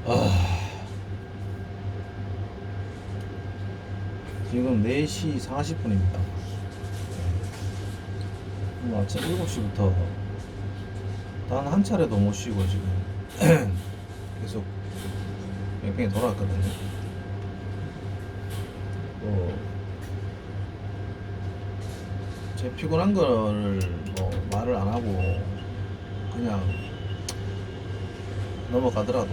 아, 지금 4시 40분입니다. 아침 7시부터 단 한 차례도 못 쉬고 지금 계속 뺑뺑이 돌아왔거든요. 제 피곤한 거를 뭐 말을 안 하고 그냥 넘어가더라도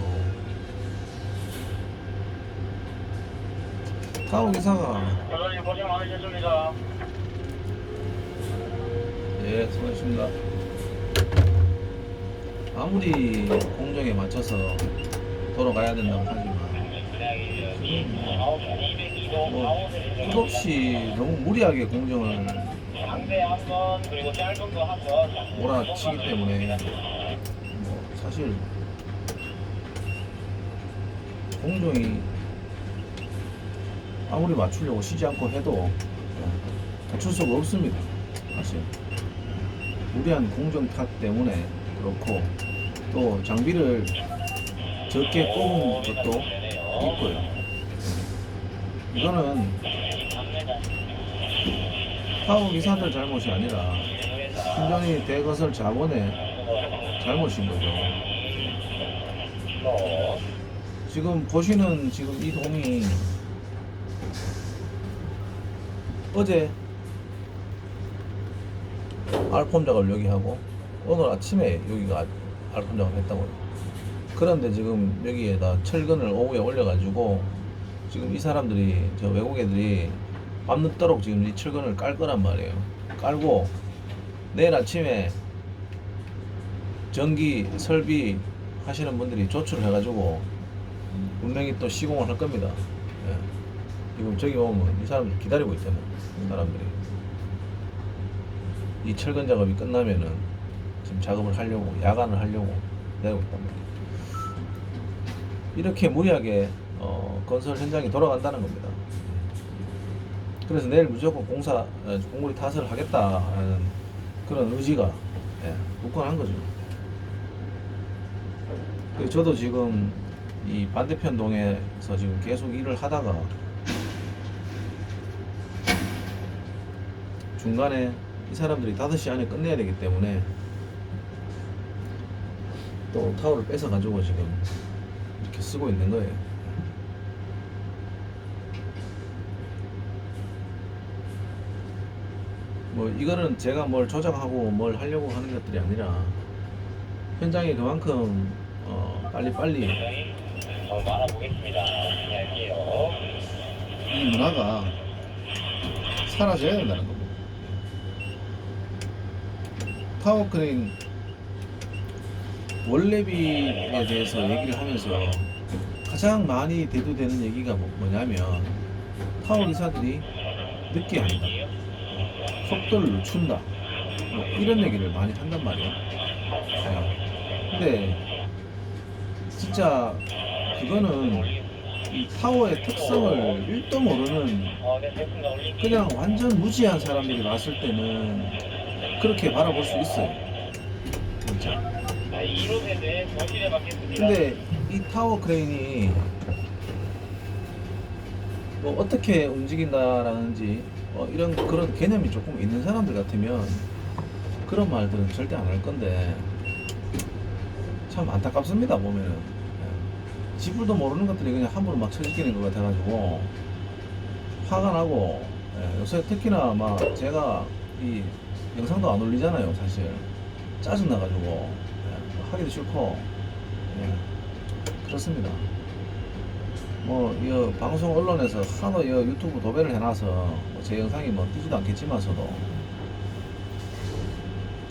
타오 기사가 사장님 고생 많으셨습니다. 예, 수고하셨습니다. 아무리 공정에 맞춰서 돌아가야 된다고 하지만 뭐 끝없이 너무 무리하게 공정을 장대 한 번, 그리고 짧은 거 한 번. 몰아치기 때문에 뭐 사실 공정이 아무리 맞추려고 쉬지 않고 해도 맞출 수가 없습니다. 사실 무리한 공정 탓 때문에 그렇고 또 장비를 적게 뽑은 것도 있고요. 이거는 타오 기사들 잘못이 아니라 신전이 대거설 자본의 잘못인 거죠. 지금 보시는 지금 이 동이 어제 알폼 작업을 여기 하고 오늘 아침에 여기가 알폼 작업을 했다고요. 그런데 지금 여기에다 철근을 오후에 올려가지고 지금 이 사람들이 저 외국 애들이 밤늦도록 지금 이 철근을 깔 거란 말이에요. 깔고 내일 아침에 전기 설비 하시는 분들이 조출을 해가지고 분명히 또 시공을 할 겁니다. 예. 지금 저기 보면 이 사람들 기다리고 있잖아요. 이 사람들이 이 철근 작업이 끝나면은 지금 작업을 하려고 야간을 하려고 기다리고 있단 말이에요. 이렇게 무리하게 건설 현장이 돌아간다는 겁니다. 그래서 내일 무조건 공무리 타설을 하겠다는 그런 의지가 굳건한 거죠. 저도 지금 이 반대편 동에서 지금 계속 일을 하다가 중간에 이 사람들이 5시 안에 끝내야 되기 때문에 또 타워를 뺏어 가지고 지금 이렇게 쓰고 있는 거예요. 뭐 이거는 제가 뭘 조작하고 뭘 하려고 하는 것들이 아니라 현장에 그만큼 빨리빨리 말아보겠습니다. 안녕하세요. 이 문화가 사라져야 된다는 겁니다. 타워 크레인 원래비에 대해서 얘기를 하면서 가장 많이 대두되는 얘기가 뭐냐면 타워 기사들이 늦게 한다, 속도를 늦춘다, 뭐 이런 얘기를 많이 한단 말이에요. 근데 진짜 그거는 이 타워의 특성을 1도 모르는 그냥 완전 무지한 사람들이 봤을 때는 그렇게 바라볼 수 있어요. 진짜. 근데 이 타워 크레인이 뭐 어떻게 움직인다라는지 이런 그런 개념이 조금 있는 사람들 같으면 그런 말들은 절대 안 할 건데 참 안타깝습니다. 보면은 지불도 모르는 것들이 그냥 함부로 막 쳐지기는 것 같아가지고 화가 나고 요새 특히나 막 제가 이 영상도 안 올리잖아요. 사실 짜증나가지고 하기도 싫고 그렇습니다. 뭐 이 방송 언론에서 하도 이 유튜브 도배를 해놔서 뭐제 영상이 뭐 뜨지도 않겠지만서도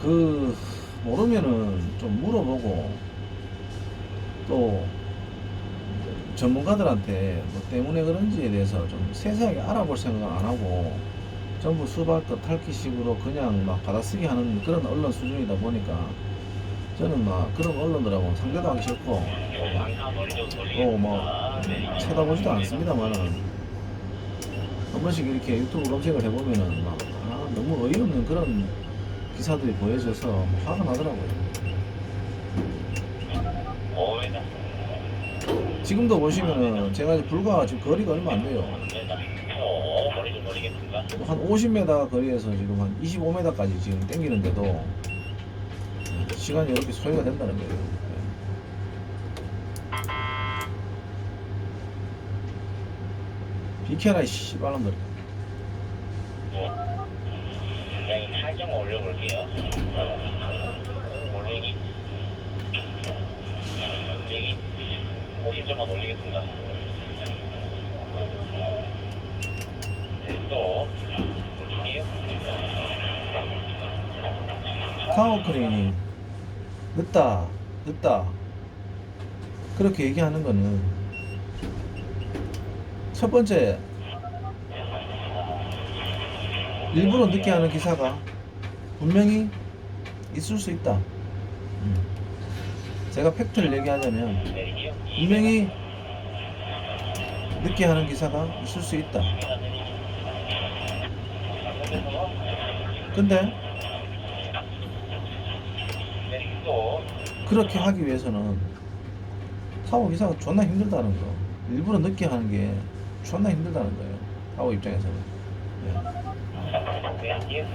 그 모르면은 좀 물어보고 또 전문가들한테 뭐 때문에 그런지에 대해서 좀 세세하게 알아볼 생각을 안 하고 전부 수박과 탈기식으로 그냥 막 받아쓰기 하는 그런 언론 수준이다 보니까 저는 막 그런 언론들하고 상대도 하기 싫고 또 뭐 쳐다보지도 않습니다만은 한 번씩 이렇게 유튜브 검색을 해보면은 막 너무 어이없는 그런 기사들이 보여져서 화가 나더라고요. 지금도 보시면은 제가 이제 불과 지금 거리가 얼마 안 돼요. 머리 좀 돌리겠습니다. 한 50m 거리에서 지금 한 25m까지 지금 당기는데도 시간이 이렇게 소요가 된다는 거예요. 비켜라 이 씨발놈들. 굉장히 살짝만 올려볼게요. 올리기 50점만 올리겠습니다. 또 올릴게요. 타워 크레인이 늦다 그렇게 얘기하는 거는 첫 번째 일부러 늦게 하는 기사가 분명히 있을 수 있다. 제가 팩트를 얘기하자면 내릴게요. 분명히 늦게 하는 기사가 있을 수 있다. 근데 또 그렇게 하기 위해서는 타워 기사가 존나 힘들다는 거, 일부러 늦게 하는 게 존나 힘들다는 거예요. 타워 입장에서는. 내릴게요.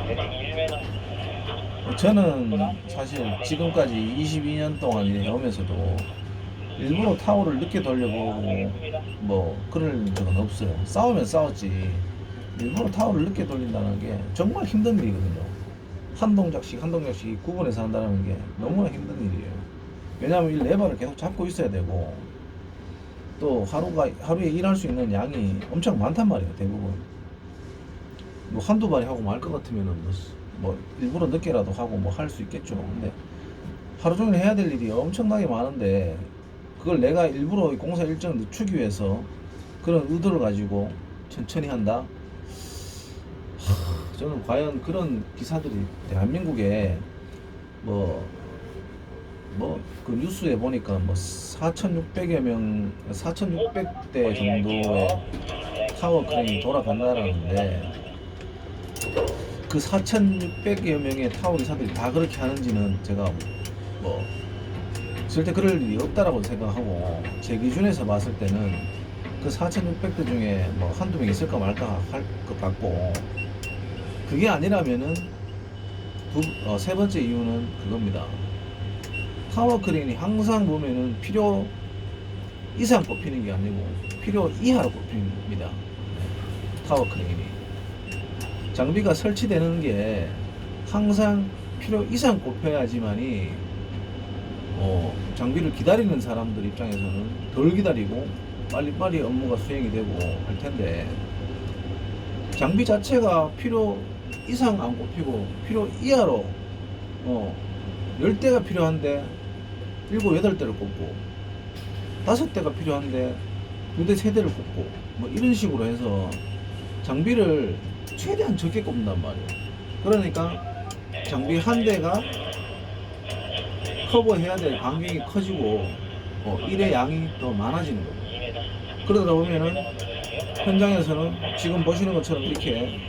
내리기 1m. 저는 사실 지금까지 22년 동안 일해 오면서도 일부러 타워를 늦게 돌려보고 뭐 그럴 적은 없어요. 싸우면 싸웠지 일부러 타워를 늦게 돌린다는 게 정말 힘든 일이거든요. 한 동작씩 구분해서 한다는 게 너무나 힘든 일이에요. 왜냐하면 이 레버를 계속 잡고 있어야 되고 또 하루에 일할 수 있는 양이 엄청 많단 말이에요. 대부분 뭐 한두 발이 하고 말 것 같으면은 뭐 일부러 늦게라도 하고 뭐 할 수 있겠죠. 근데 하루 종일 해야 될 일이 엄청나게 많은데 그걸 내가 일부러 공사 일정을 늦추기 위해서 그런 의도를 가지고 천천히 한다? 저는 과연 그런 기사들이 대한민국에 그 뉴스에 보니까 뭐 4,600여 명, 4,600대 정도의 타워 크레인이 돌아간다라는데 그 4,600여 명의 타워 기사들이 다 그렇게 하는지는 제가 뭐 절대 그럴 일이 없다라고 생각하고 제 기준에서 봤을 때는 그 4,600대 중에 뭐 한두 명 있을까 말까 할 것 같고 그게 아니라면은 세 번째 이유는 그겁니다. 타워 크레인이 항상 보면은 필요 이상 꼽히는 게 아니고 필요 이하로 꼽힙니다. 타워 크레인이 장비가 설치되는 게 항상 필요 이상 꼽혀야지만이 장비를 기다리는 사람들 입장에서는 덜 기다리고 빨리빨리 업무가 수행이 되고 할 텐데 장비 자체가 필요 이상 안 꼽히고 필요 이하로 10대가 필요한데 7, 8대를 꼽고 5대가 필요한데 2대, 3대를 꼽고 뭐 이런 식으로 해서 장비를 최대한 적게 꼽는단 말이에요. 그러니까 장비 한 대가 커버해야 될 반경이 커지고 일의 양이 더 많아지는 거예요. 그러다 보면은 현장에서는 지금 보시는 것처럼 이렇게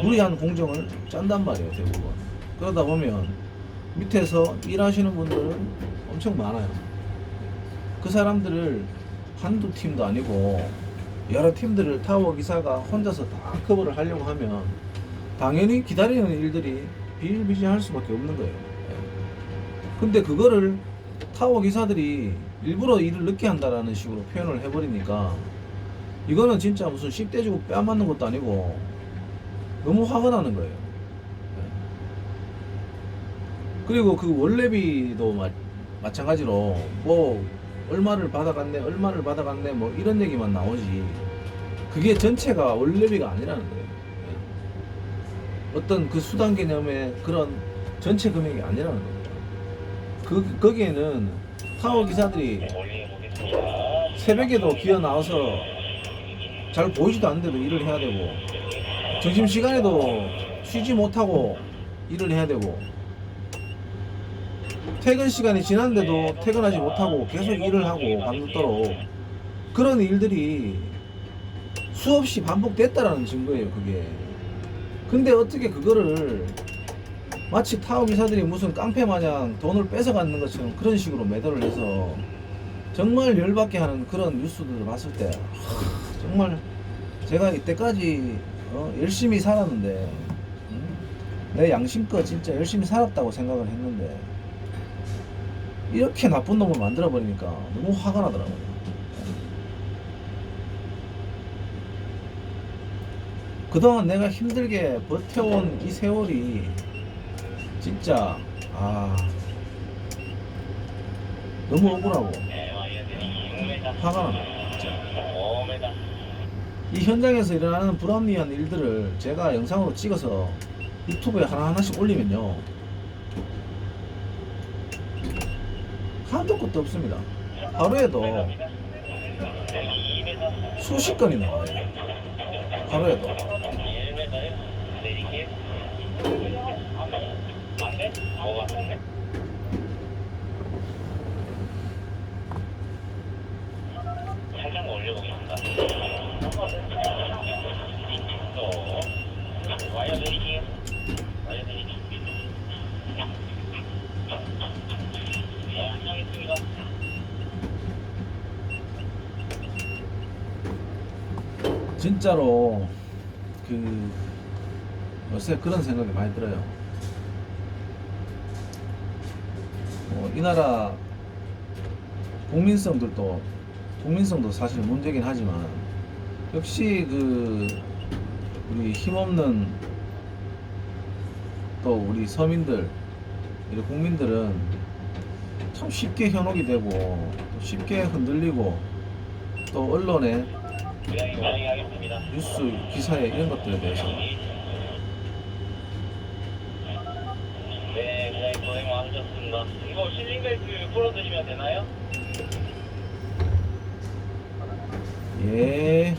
무리한 공정을 짠단 말이에요. 대부분. 그러다 보면 밑에서 일하시는 분들은 엄청 많아요. 그 사람들을 한두 팀도 아니고 여러 팀들을 타워 기사가 혼자서 다 커버를 하려고 하면 당연히 기다리는 일들이 비일비재할 수밖에 없는 거예요. 근데 그거를 타워 기사들이 일부러 일을 늦게 한다라는 식으로 표현을 해버리니까 이거는 진짜 무슨 씹대주고 뺨 맞는 것도 아니고 너무 화가 나는 거예요. 그리고 그 원래비도 마찬가지로 뭐 얼마를 받아갔네 뭐 이런 얘기만 나오지 그게 전체가 원래비가 아니라는 거예요. 어떤 그 수당 개념의 그런 전체 금액이 아니라는 겁니다. 거기에는 타워 기사들이 새벽에도 기어 나와서 잘 보이지도 않는데도 일을 해야 되고 점심시간에도 쉬지 못하고 일을 해야 되고 퇴근 시간이 지났는데도 퇴근하지 못하고 계속 일을 하고 밤늦도록 그런 일들이 수없이 반복됐다라는 증거예요. 그게. 근데 어떻게 그거를 마치 타워 기사들이 무슨 깡패 마냥 돈을 뺏어가는 것처럼 그런 식으로 매도를 해서 정말 열받게 하는 그런 뉴스들을 봤을 때 정말 제가 이때까지 열심히 살았는데 내 양심껏 진짜 열심히 살았다고 생각을 했는데 이렇게 나쁜 놈을 만들어 버리니까 너무 화가 나더라고요. 그동안 내가 힘들게 버텨온 이 세월이 진짜 너무 억울하고 화가 나. 진짜. 이 현장에서 일어나는 불합리한 일들을 제가 영상으로 찍어서 유튜브에 하나하나씩 올리면요 한도 끝도 없습니다. 하루에도 수십 건이 나와요. 하루에도. 살짝 올려보겠습니다. 또 와이어 내리기. 와이어 내리기. 네, 안녕하겠습니다. 진짜로 요새 그런 생각이 많이 들어요. 이 나라 국민성도 사실 문제긴 하지만 역시 우리 힘없는 또 우리 서민들, 우리 국민들은 참 쉽게 현혹이 되고 또 쉽게 흔들리고 또 언론에 뉴스 기사에 이런 것들에 대해서 네, 그냥 고생 많으셨습니다. 이거 실링벨트 풀어주시면 되나요? 예.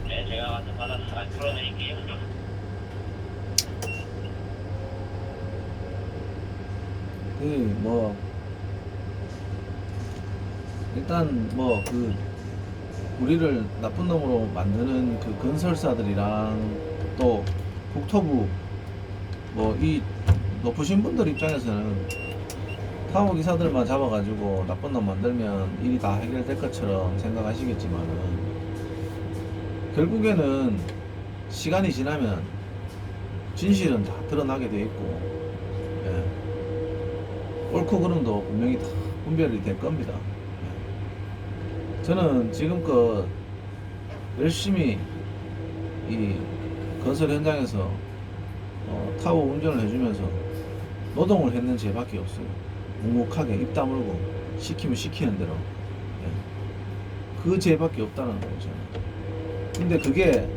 네, 제가 가서 받아서 잘 풀어드릴게요. 일단 우리를 나쁜 놈으로 만드는 그 건설사들이랑 또 국토부 이 높으신 분들 입장에서는 타워 기사들만 잡아가지고 나쁜 놈 만들면 일이 다 해결될 것처럼 생각하시겠지만은 결국에는 시간이 지나면 진실은 다 드러나게 돼 있고 옳고 그름도 분명히 다 분별이 될 겁니다. 저는 지금껏 열심히 이 건설 현장에서 타워 운전을 해주면서 노동을 했는 죄밖에 없어요. 묵묵하게 입 다물고 시키면 시키는 대로 그 죄밖에 없다는 거예요. 저는. 근데 그게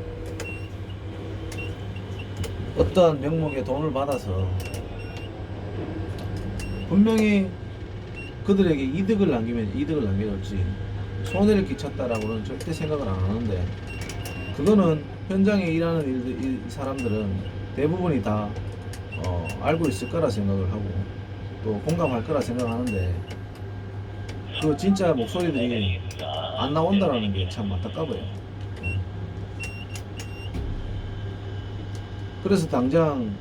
어떠한 명목의 돈을 받아서 분명히 그들에게 이득을 남겨줄지 손해를 끼쳤다라고는 절대 생각을 안 하는데 그거는 현장에 일하는 이 사람들은 대부분이 다 알고 있을 거라 생각을 하고 또 공감할 거라 생각하는데 그 진짜 목소리들이 안 나온다라는 게 참 안타까워요. 그래서 당장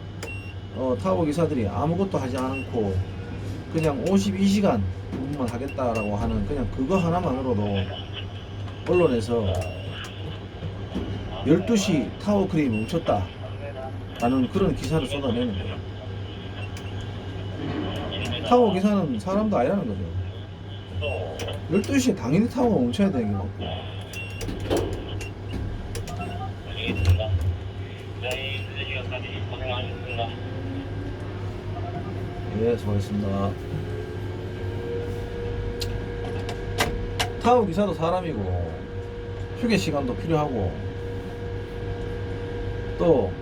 타워 기사들이 아무것도 하지 않고 그냥 52시간 근무만 하겠다라고 하는 그냥 그거 하나만으로도 언론에서 12시 타워 크레인이 멈췄다 라는 그런 기사를 쏟아내는 거예요. 타워 기사는 사람도 아니라는 거죠. 12시에 당연히 타워가 멈춰야 되는 게 맞고. 알겠습니다. 저희 2시간까지 고생 많으셨습니다. 예, 수고하셨습니다. 타워 기사도 사람이고 휴게 시간도 필요하고 또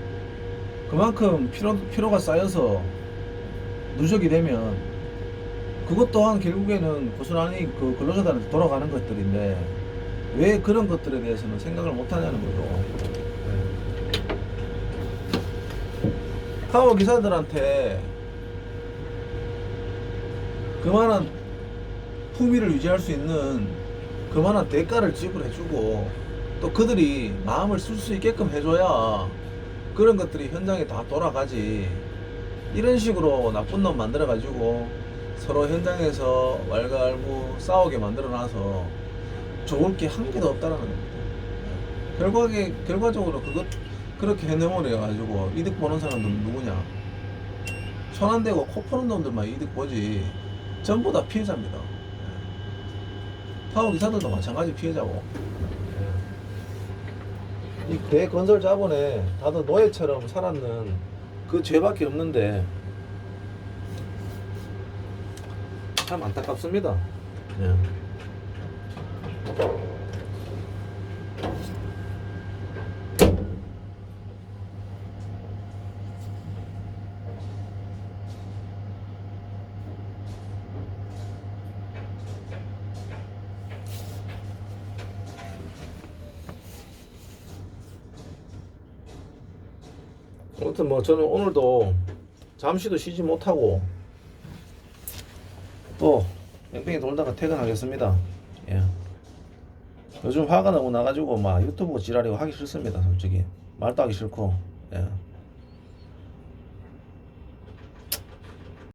그만큼 피로가 쌓여서 누적이 되면 그것 또한 결국에는 고스란히 그 근로자들한테 돌아가는 것들인데 왜 그런 것들에 대해서는 생각을 못 하냐는 거죠. 타워 기사들한테 그만한 품위를 유지할 수 있는 그만한 대가를 지불해주고 또 그들이 마음을 쓸 수 있게끔 해줘야 그런 것들이 현장에 다 돌아가지. 이런 식으로 나쁜 놈 만들어가지고 서로 현장에서 왈가왈부 싸우게 만들어놔서 좋을 게 한 개도 없다라는 겁니다. 결과적으로 그렇게 해내버려가지고 이득 보는 사람들은 누구냐? 손 안 대고 코 푸는 놈들만 이득 보지 전부 다 피해자입니다. 타워 기사들도 마찬가지 피해자고. 이 대건설 자본에 다들 노예처럼 살았는 그 죄밖에 없는데 참 안타깝습니다. 예. 아무튼 뭐 저는 오늘도 잠시도 쉬지 못하고 또 뺑뺑이 돌다가 퇴근하겠습니다. 예. 요즘 화가 너무 나가지고 막 유튜브 지랄이고 하기 싫습니다. 솔직히 말도 하기 싫고. 예.